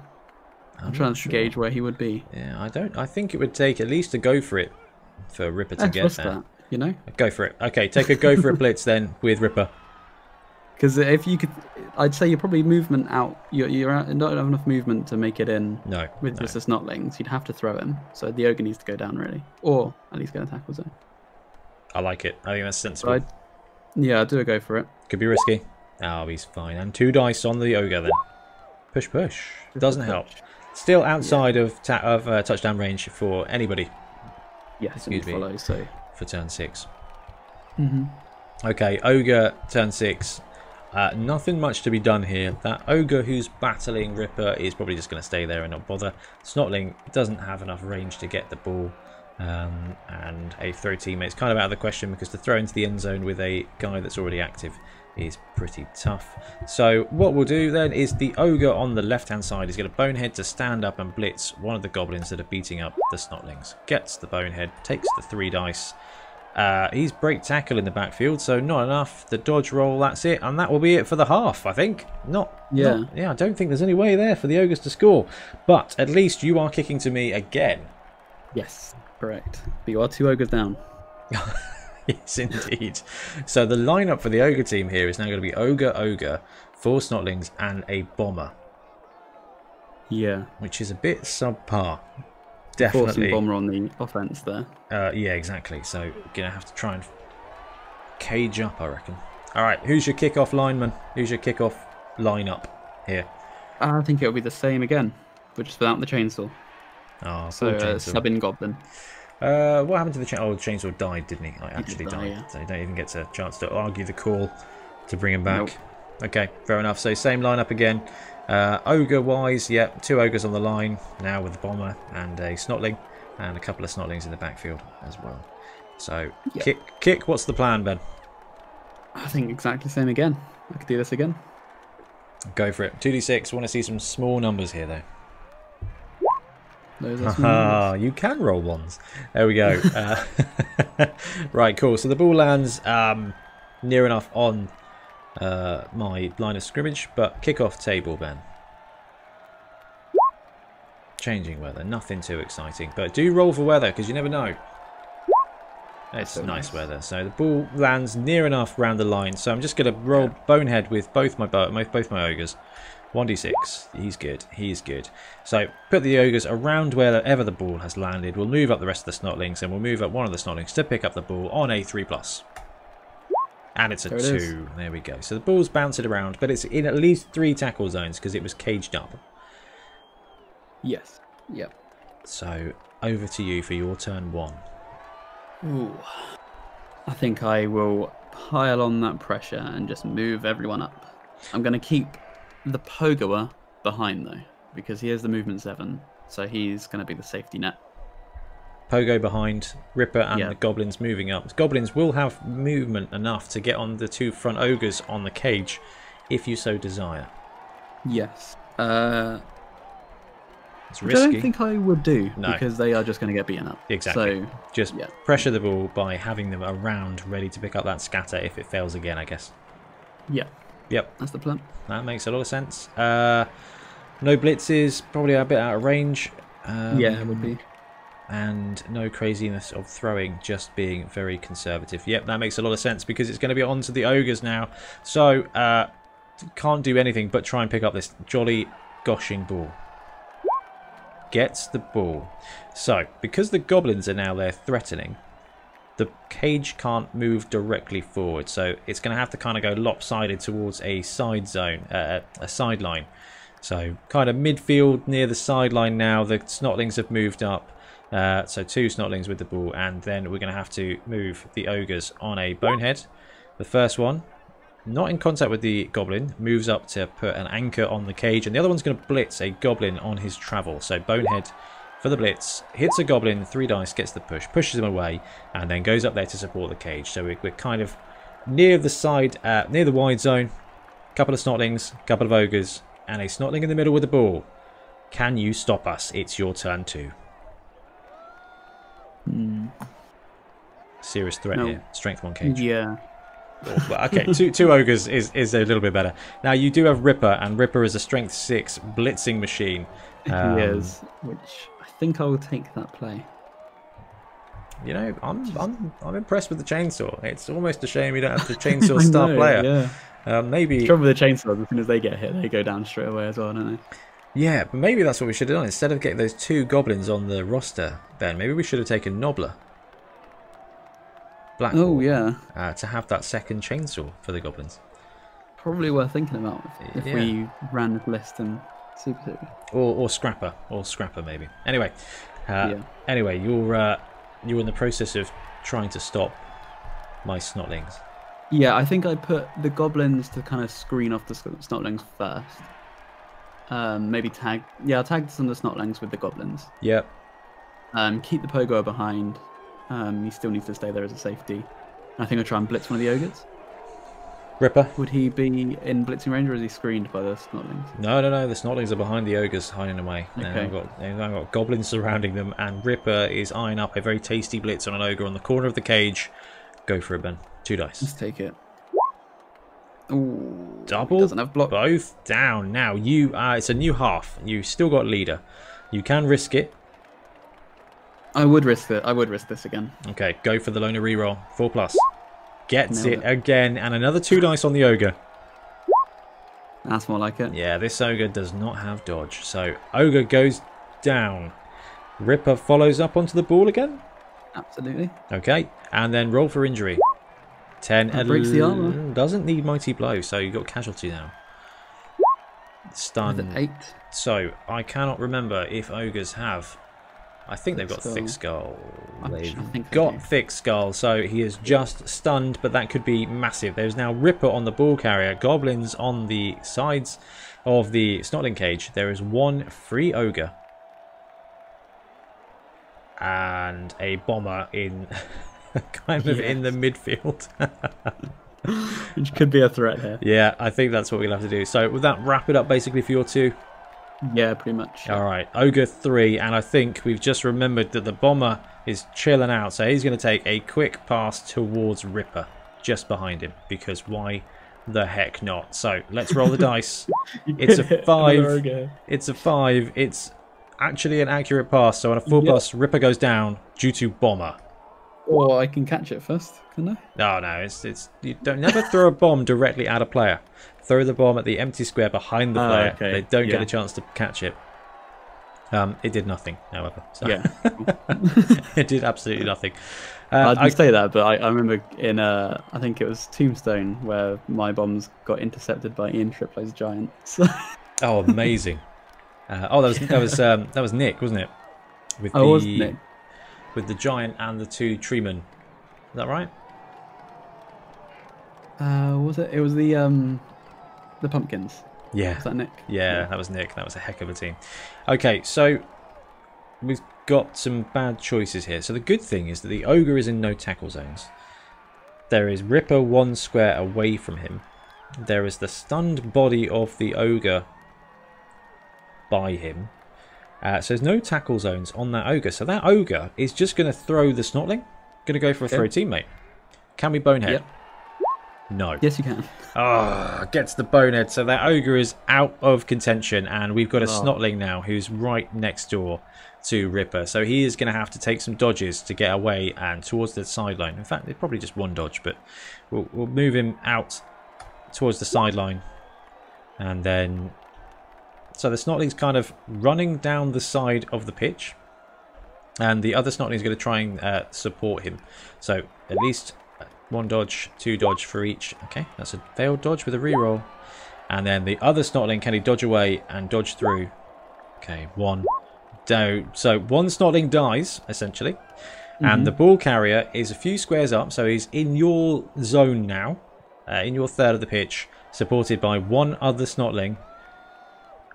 I'm trying to gauge where he would be. Yeah, I think it would take at least a go for it for Ripper to get there. That, you know? Go for it. Okay, take a go for it blitz then with Ripper. Because if you could, I'd say you're probably movement out. You're not have enough movement to make it in. No. With just the Snotlings, you'd have to throw him. So the Ogre needs to go down really, or at least get a tackle zone. I like it. I think that's sensible. Yeah, I'll do a go for it. Could be risky. Oh, he's fine. And 2 dice on the Ogre then. Push, push. Doesn't help. Still outside of touchdown range for anybody. Yes, excuse me. Follow, so. For turn 6. Okay, Ogre turn 6. Nothing much to be done here. That Ogre who's battling Ripper is probably just going to stay there and not bother. Snotling doesn't have enough range to get the ball. And a throw teammate's kind of out of the question because to throw into the end zone with a guy that's already active is pretty tough. So what we'll do then is the Ogre on the left hand side is going to Bonehead to stand up and blitz one of the Goblins that are beating up the Snotlings. Gets the Bonehead, takes the 3 dice. He's break tackle in the backfield, so not enough. The dodge roll, that's it, and that will be it for the half, I think. Yeah, I don't think there's any way there for the Ogres to score, but at least you are kicking to me again. Yes, correct. But you are 2 Ogres down. Yes, indeed. So the lineup for the Ogre team here is now going to be Ogre, 4 Snotlings, and a Bomma. Yeah. Which is a bit subpar. Definitely. Forcing Bomma on the offense there. Yeah, exactly. So you're going to have to try and cage up, I reckon. All right, who's your kickoff lineman? Who's your kickoff lineup here? I think it'll be the same again, but just without the chainsaw. Oh, so sub-in Goblin. What happened to the chainsaw? Oh, the chainsaw died, didn't he? Like, actually died. Yeah. So you don't even get a chance to argue the call to bring him back. Nope. Okay, fair enough. So same lineup again. Ogre-wise, yeah, 2 Ogres on the line now with the Bomma and a Snotling, and a couple of Snotlings in the backfield as well. So kick. What's the plan, Ben? I think exactly the same again. I could do this again. Go for it. 2d6. Want to see some small numbers here, though. Those are small numbers. You can roll ones. There we go. Right, cool. So the ball lands near enough on my line of scrimmage, but kickoff table, Ben. Changing weather, nothing too exciting, but do roll for weather because you never know. It's so nice weather. So the ball lands near enough around the line, so I'm just going to roll Bonehead with both my Ogres. 1d6. He's good. So put the Ogres around wherever the ball has landed. We'll move up the rest of the Snotlings, and we'll move up one of the Snotlings to pick up the ball on a 3+. And it's a 2. There we go. So the ball's bouncing around, but it's in at least 3 tackle zones because it was caged up. Yes. Yep. So over to you for your turn 1. Ooh. I think I will pile on that pressure and just move everyone up. I'm going to keep the Pogoer behind though, because he has the movement 7, so he's going to be the safety net. Pogo behind, Ripper and the Goblins moving up. Goblins will have movement enough to get on the 2 front Ogres on the cage, if you so desire. Yes. It's risky. I don't think I would do, because they are just going to get beaten up. Exactly. So, just pressure the ball by having them around, ready to pick up that scatter if it fails again, I guess. Yeah. Yep. That's the plan. That makes a lot of sense. No blitzes, probably a bit out of range. Yeah, it would be. And no craziness of throwing, just being very conservative. Yep, that makes a lot of sense because it's going to be on to the Ogres now. So, can't do anything but try and pick up this jolly goshing ball. Gets the ball. So, because the Goblins are now there threatening, the cage can't move directly forward. So, it's going to have to kind of go lopsided towards a side zone, a sideline. So, kind of midfield near the sideline now. The Snotlings have moved up. So 2 Snotlings with the ball, and then we're going to have to move the Ogres on a Bonehead. The first one, not in contact with the Goblin, moves up to put an anchor on the cage, and the other one's going to blitz a Goblin on his travel. So Bonehead for the blitz, hits a Goblin, 3 dice, gets the push, pushes him away, and then goes up there to support the cage. So we're kind of near the side, near the wide zone. Couple of Snotlings, couple of Ogres, and a Snotling in the middle with the ball. Can you stop us? It's your turn 2. Serious threat here. Strength 1 cage. Yeah. Okay, two ogres is a little bit better. Now you do have Ripper, and Ripper is a strength 6 blitzing machine. He is, which I think I will take that play. You know, I'm impressed with the chainsaw. It's almost a shame you don't have the chainsaw star player. Yeah. Maybe. The trouble with the chainsaws, as soon as they get hit, they go down straight away as well, don't they? Yeah, but maybe that's what we should have done. Instead of getting those 2 goblins on the roster, Ben, maybe we should have taken Nobbler. Blackpool, oh yeah. To have that second chainsaw for the goblins. Probably worth thinking about if we ran this list and Super Series. Or Scrapper maybe. Anyway, anyway, you're in the process of trying to stop my snotlings. Yeah, I think I put the goblins to kind of screen off the snotlings first. Maybe tag. Yeah, I'll tag some of the snotlings with the goblins. Yep. Keep the pogo behind. He still needs to stay there as a safety. I think I'll try and blitz one of the ogres. Ripper. Would he be in blitzing range, or is he screened by the snotlings? No. The snotlings are behind the ogres, hiding away. Okay. They've got goblins surrounding them, and Ripper is eyeing up a very tasty blitz on an ogre on the corner of the cage. Go for it, Ben. 2 dice. Let's take it. Ooh, Double. Doesn't have block. Both down. Now you. It's a new half. You still got leader. You can risk it. I would risk it. I would risk this again. Okay, go for the loner reroll. 4+. Gets Nailed it again, and another 2 dice on the ogre. That's more like it. Yeah, this ogre does not have dodge. So ogre goes down. Ripper follows up onto the ball again. Absolutely. Okay, and then roll for injury. 10. That breaks the armor. Doesn't need mighty blow, so you've got casualty now. Stun. With an 8. So I cannot remember if ogres have. I think they've got thick skull. They've got thick skull, so he is just stunned, but that could be massive. There's now Ripper on the ball carrier, goblins on the sides of the snotling cage. There is 1 free ogre and a bomber in kind of in the midfield. Which could be a threat here. Yeah, I think that's what we're gonna have to do. So would that wrap it up basically for your 2? Yeah, pretty much. All right, ogre 3, and I think we've just remembered that the bomber is chilling out, so he's going to take a quick pass towards Ripper, just behind him, because why the heck not? So let's roll the dice. It's a 5. It's a 5. It's actually an accurate pass. So on a 4+, Ripper goes down due to bomber. Or I can catch it first, can I? No. It's you don't never throw a bomb directly at a player. Throw the bomb at the empty square behind the player. Okay. They don't get a chance to catch it. It did nothing, however. So. Yeah. It did absolutely nothing. I didn't say that, but I remember in I think it was Tombstone where my bombs got intercepted by Ian Triplo's giant. So. Oh, amazing! That was Nick, wasn't it? With it was Nick. With the giant and the 2 treemen. Is that right? Was it? It was the pumpkins. Yeah. Was that Nick? Yeah, that was Nick. That was a heck of a team. Okay, so we've got some bad choices here. So the good thing is that the ogre is in no tackle zones. There is Ripper 1 square away from him. There is the stunned body of the ogre by him. So there's no tackle zones on that ogre. So that ogre is just going to throw the snotling. Going to go for a throw teammate. Can we bonehead? Yep. No. Yes, you can. Gets the bonehead. So that ogre is out of contention, and we've got a snotling now who's right next door to Ripper. So he is going to have to take some dodges to get away and towards the sideline. In fact, it's probably just 1 dodge, but we'll move him out towards the sideline, and then. So the snotling's kind of running down the side of the pitch, and the other snotling is going to try and support him. So at least 1 dodge, 2 dodge for each. Okay, that's a failed dodge with a reroll. And then the other snotling, can he dodge away and dodge through? Okay, 1. So 1 snotling dies, essentially. And the ball carrier is a few squares up, so he's in your zone now, in your third of the pitch, supported by 1 other snotling.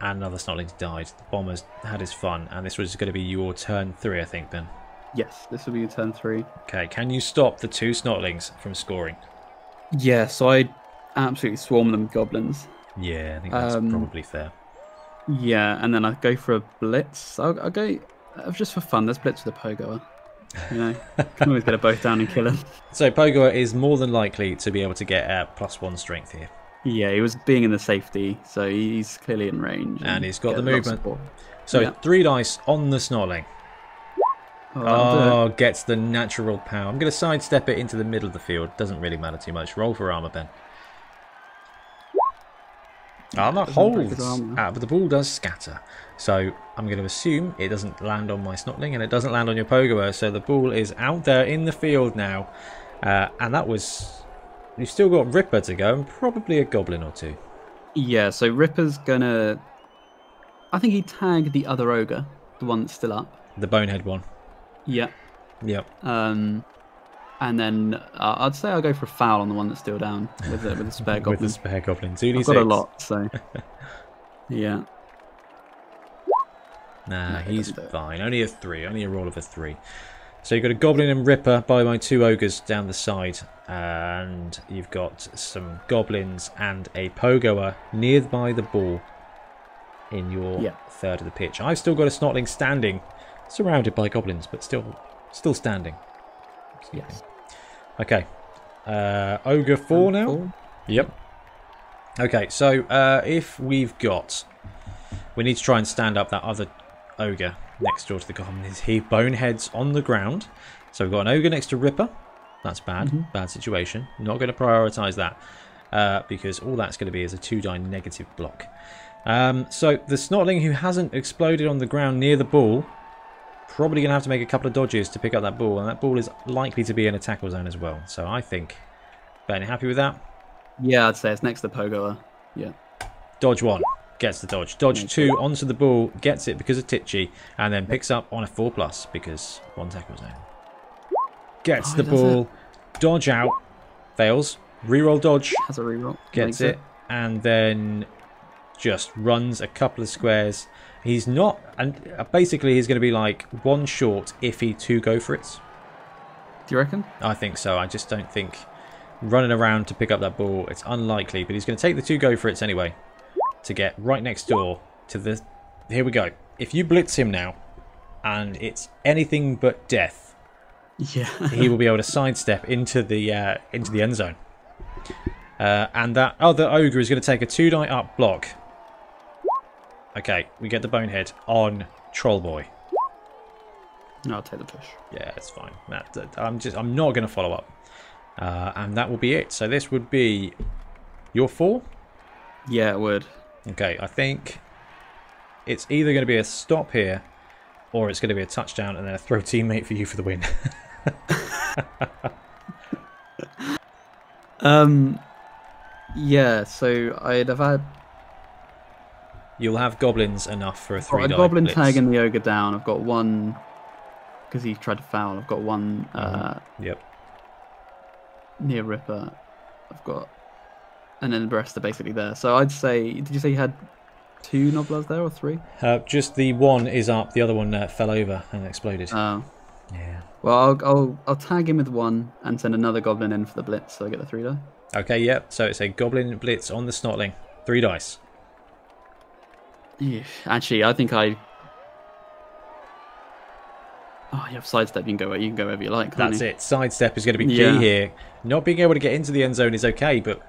And another snotling's died. The bomber's had his fun, and this was going to be your turn 3, I think, then. Yes, this will be your turn 3. Okay, can you stop the 2 snotlings from scoring? Yeah, so I absolutely swarm them with goblins. Yeah, I think that's probably fair. Yeah, and then I go for a blitz. I'll go just for fun. Let's blitz with a pogo. You know, can always get a both down and kill him. So Pogoer is more than likely to be able to get +1 strength here. Yeah, he was being in the safety, so he's clearly in range. And he's got the movement. So 3 dice on the Snotling. Oh, gets the natural power. I'm going to sidestep it into the middle of the field. Doesn't really matter too much. Roll for armor, Ben. Armor holds, but the ball does scatter. So I'm going to assume it doesn't land on my Snotling and it doesn't land on your Pogoer. So the ball is out there in the field now. And that was... You've still got Ripper to go and probably a Goblin or 2. Yeah, so Ripper's going to... I think he tagged the other Ogre, the one that's still up. The Bonehead one. Yeah. Yep. And then I'd say I'll go for a foul on the one that's still down with the spare Goblin. With the spare Goblin. 2d6. I've got a lot, so... Yeah. Nah, he's fine. Only a 3. Only a roll of a 3. So you've got a Goblin and Ripper by my 2 Ogres down the side. And you've got some Goblins and a Pogoer nearby the ball in your third of the pitch. I've still got a Snotling standing, surrounded by Goblins, but still standing. Yes. Okay. Ogre 4 now? 4? Yep. Okay, so if we've got... We need to try and stand up that other Ogre next door to the Goblin. He Bonehead's on the ground. So we've got an Ogre next to Ripper. That's bad. Bad situation. Not going to prioritise that because all that's going to be is a 2-die negative block. So the Snotling who hasn't exploded on the ground near the ball, probably going to have to make a couple of dodges to pick up that ball. And that ball is likely to be in a tackle zone as well. So I think... Ben, you happy with that? Yeah, I'd say it's next to Pogoer. Yeah. Dodge 1. Gets the dodge. Dodge 2 onto the ball, gets it because of Titchy, and then picks up on a 4+, because 1 tackle zone. Gets the ball, dodge out, fails, reroll dodge, has a reroll, gets it, and then just runs a couple of squares. He's not, and basically he's going to be like 1 short if he 2 go for it. Do you reckon? I think so. I just don't think running around to pick up that ball, it's unlikely, but he's going to take the 2 go for it anyway. To get right next door to the... Here we go. If you blitz him now, and it's anything but death, he will be able to sidestep into the end zone. And that other Ogre is going to take a 2-die up block. Okay, we get the Bonehead on Troll Boy. No, I'll take the push. Yeah, it's fine. I'm not going to follow up. And that will be it. So this would be your 4? Yeah, it would. Okay, I think it's either going to be a stop here or it's going to be a touchdown and then a throw teammate for you for the win. Yeah, so I'd have had... You'll have Goblins enough for a 3-die blitz. A Goblin blitz. tagging the Ogre down. I've got 1... Because he tried to foul. I've got 1... Yep. Near Ripper. I've got... And then the rest are basically there. So I'd say... Did you say you had 2 Nobblers there or 3? Just the 1 is up. The other one fell over and exploded. Oh. Yeah. Well, I'll tag him with 1 and send another Goblin in for the blitz, so I get the 3 die. Okay, yep. So it's a Goblin blitz on the Snotling. 3 dice. Yeah. Actually, I think I... Oh, you have sidestep. You can go wherever you like. That's it. Sidestep is going to be key here. Not being able to get into the end zone is okay, but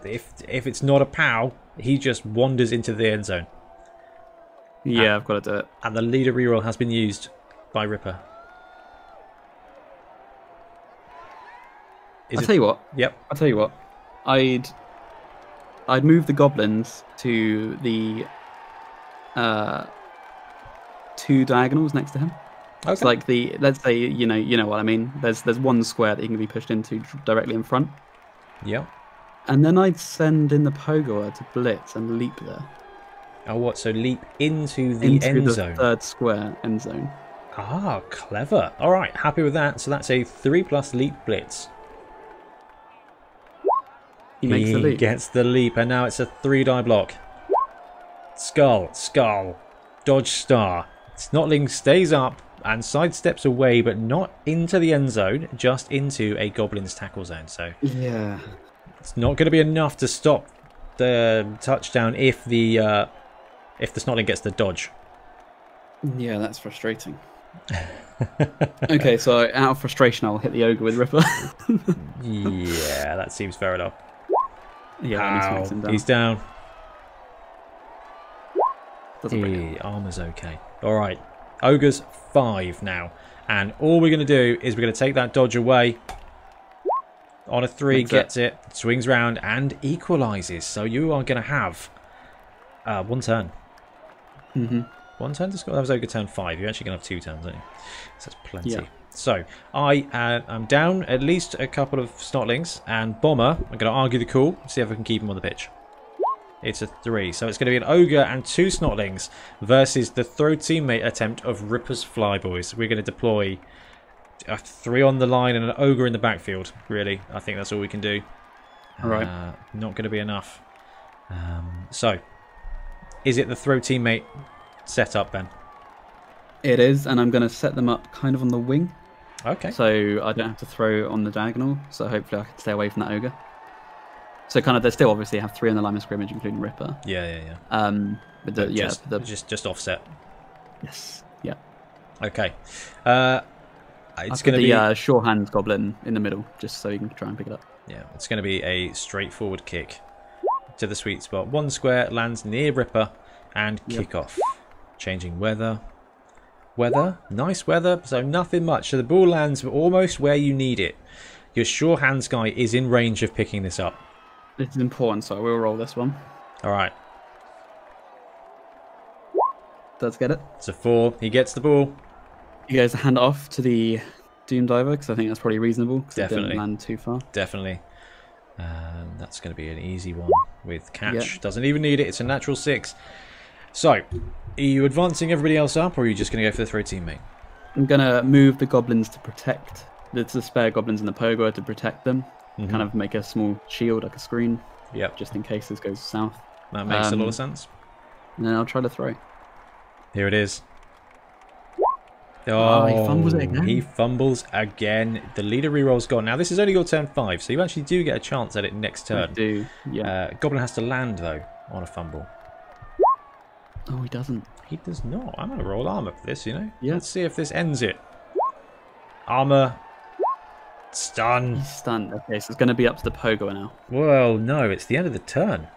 if it's not a POW, he just wanders into the end zone. Yeah, I've got to do it. And the leader reroll has been used by Ripper. I'll tell you what. Yep. I'll tell you what. I'd move the Goblins to the 2 diagonals next to him. Okay. It's like let's say you know what I mean. There's 1 square that he can be pushed into directly in front. Yep. And then I'd send in the Pogoer to blitz and leap there. Oh, what? So leap into the end zone. 3rd square end zone. Ah, clever. All right, happy with that. So that's a 3+ leap blitz. He makes the leap. He gets the leap, and now it's a 3-die block. Skull, dodge star. Snotling stays up and sidesteps away, but not into the end zone, just into a Goblin's tackle zone. So yeah, it's not going to be enough to stop the touchdown if the Snotling gets the dodge. Yeah, that's frustrating. Okay, so out of frustration, I'll hit the ogre with Ripper. Yeah, that seems fair enough. Yeah, that needs to make him down. He's down. Doesn't bring it. Armor's okay. Alright, Ogre's 5 now. And all we're going to do is we're going to take that dodge away. On a 3, gets it, swings round, and equalises. So you are going to have 1 turn. Mm-hmm. 1 turn to score? That was Ogre turn 5. You're actually going to have 2 turns, aren't you? So that's plenty. Yeah. So I am down at least a couple of Snotlings, and Bomma, I'm going to argue the call, see if I can keep him on the pitch. It's a 3. So it's going to be an Ogre and 2 Snotlings versus the throw teammate attempt of Ripper's Flyboys. We're going to deploy a 3 on the line and an Ogre in the backfield, really. I think that's all we can do. All right. Not going to be enough. So, is it the throw teammate setup, Ben? It is, and I'm going to set them up kind of on the wing. Okay. So I don't have to throw on the diagonal, so hopefully I can stay away from that Ogre. So kind of, they still obviously have 3 on the line of scrimmage, including Ripper. Yeah. But the, just offset. Yes. Yeah. Okay. It's going to be the sure hands goblin in the middle, just so you can try and pick it up. Yeah, it's going to be a straightforward kick to the sweet spot. 1 square lands near Ripper and kick off. Changing weather. Nice weather. So nothing much. So the ball lands almost where you need it. Your sure hands guy is in range of picking this up. This is important, so I will roll this one. All right. Does get it. It's a 4. He gets the ball. You guys hand it off to the Doom Diver, because I think that's probably reasonable, because it didn't land too far. Definitely. That's going to be an easy one with catch. Yeah. Doesn't even need it. It's a natural 6. So, are you advancing everybody else up, or are you just going to go for the throw teammate? I'm going to move the goblins to protect the spare goblins in the pogo to protect them. Mm-hmm. Kind of make a small shield, like a screen. Yep. Just in case this goes south. That makes a lot of sense. And then I'll try to throw. Here it is. Oh, he fumbles it again. He fumbles again. The leader reroll's gone. Now, this is only your turn 5, so you actually do get a chance at it next turn. I do, yeah. Goblin has to land, though, on a fumble. Oh, he doesn't. He does not. I'm going to roll armor for this, you know? Yeah. Let's see if this ends it. Armor. Stun. He's stunned. Okay, so it's going to be up to the pogo now. Well, no, it's the end of the turn.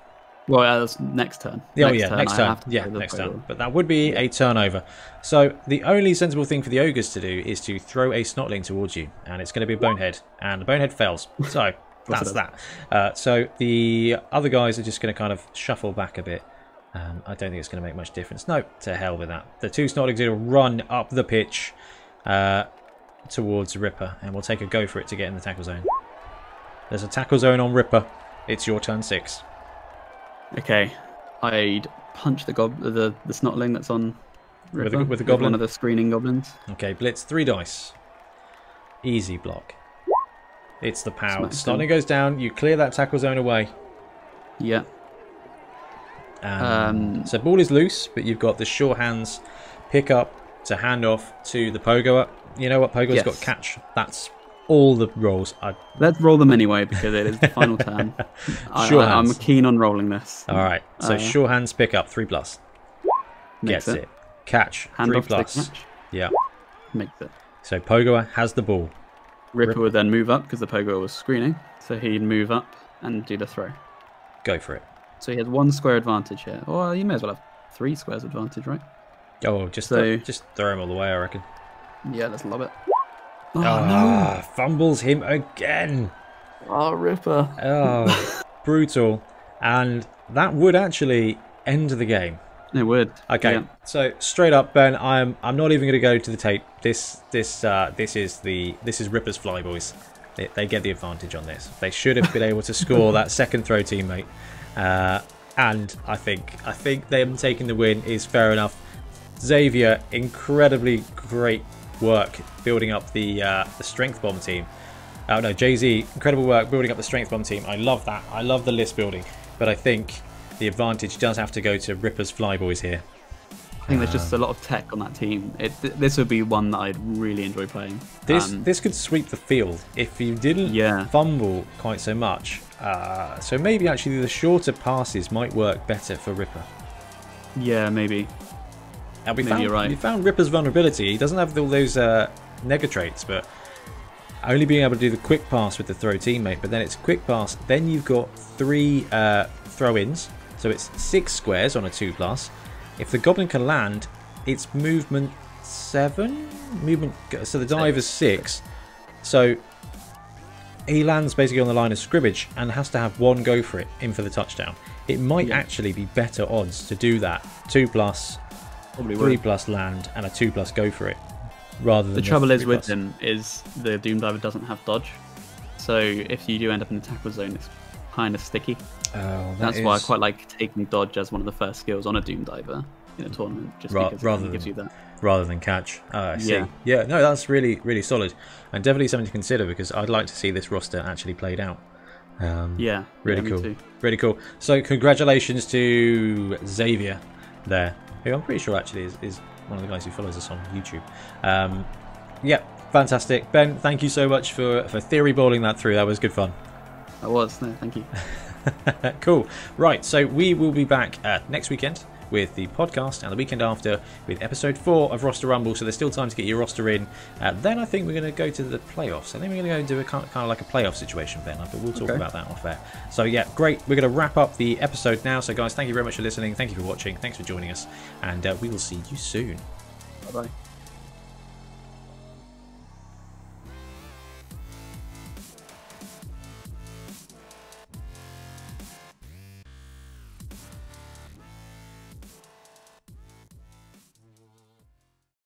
Well, that's next turn. Next turn. Yeah, next turn. But that would be a turnover. So the only sensible thing for the Ogres to do is to throw a Snotling towards you. And it's going to be a Bonehead. And the Bonehead fails. So that's that. So the other guys are just going to kind of shuffle back a bit. I don't think it's going to make much difference. No, to hell with that. The 2 Snotlings are going to run up the pitch towards Ripper. And we'll take a go for it to get in the tackle zone. There's a tackle zone on Ripper. It's your turn 6. Okay, I'd punch the Snotling that's on Ripper with the goblin. One of the screening goblins. Okay, blitz 3 dice. Easy block. It's the pow. Snotling goes down. You clear that tackle zone away. Yeah. So ball is loose, but you've got the sure hands pick up to hand off to the pogo up. You know what? Pogo's got catch. That's all the rolls. Let's roll them anyway, because it is the final turn. I'm keen on rolling this. All right. So sure hands pick up 3+. Gets it. Catch hand 3+. Off to catch. Yeah. Makes it. So Pogo has the ball. Ripper would then move up because the Pogo was screening. So he'd move up and do the throw. Go for it. So he has 1 square advantage here. Well, you may as well have 3 squares advantage, right? Oh, just throw him all the way, I reckon. Yeah, let's lob it. Oh, no! Fumbles him again. Oh, Ripper. Oh, brutal. And that would actually end the game. It would. Okay, yeah. So straight up, Ben, I'm not even going to go to the tape. This is Ripper's Flyboys. They get the advantage on this. They should have been able to score that second throw teammate. And I think them taking the win is fair enough. Xavier, incredibly great work building up the strength bomb team. Oh no, JayZ, incredible work building up the strength bomb team. I love that. I love the list building, but I think the advantage does have to go to Ripper's Flyboys here. I think there's just a lot of tech on that team. This would be one that I'd really enjoy playing. This could sweep the field if you didn't fumble quite so much. So maybe actually the shorter passes might work better for Ripper. Yeah, maybe. And Maybe you're right. we found Ripper's vulnerability. He doesn't have all those nega traits, but only being able to do the quick pass with the throw teammate. But then it's quick pass. Then you've got 3 throw-ins, so it's 6 squares on a 2+. If the goblin can land, it's movement 7. So the dive is 6. So he lands basically on the line of scrimmage and has to have 1 go for it in for the touchdown. It might actually be better odds to do that 2+, 3+ land, and a 2+ go for it, rather than the trouble is with him is the Doom Diver doesn't have dodge, so if you do end up in the tackle zone, it's kind of sticky. That's why I quite like taking dodge as one of the first skills on a Doom Diver in a tournament, just because it gives you that. Rather than catch. I see. Yeah, no, that's really, really solid. And definitely something to consider, because I'd like to see this roster actually played out. Really cool. Me too. Really cool. So congratulations to Xavier there, who I'm pretty sure actually is one of the guys who follows us on YouTube. Yeah, fantastic. Ben, thank you so much for theory bowling that through. That was good fun. That was. No, thank you. Cool. Right, so we will be back next weekend with the podcast, and the weekend after with episode 4 of Roster Rumble, so there's still time to get your roster in. Then I think we're going to go to the playoffs. I think we're going to go and do a kind of like a playoff situation, Ben, but we'll talk about that off air. So yeah, great. We're going to wrap up the episode now. So guys, thank you very much for listening. Thank you for watching. Thanks for joining us, and we will see you soon. Bye-bye.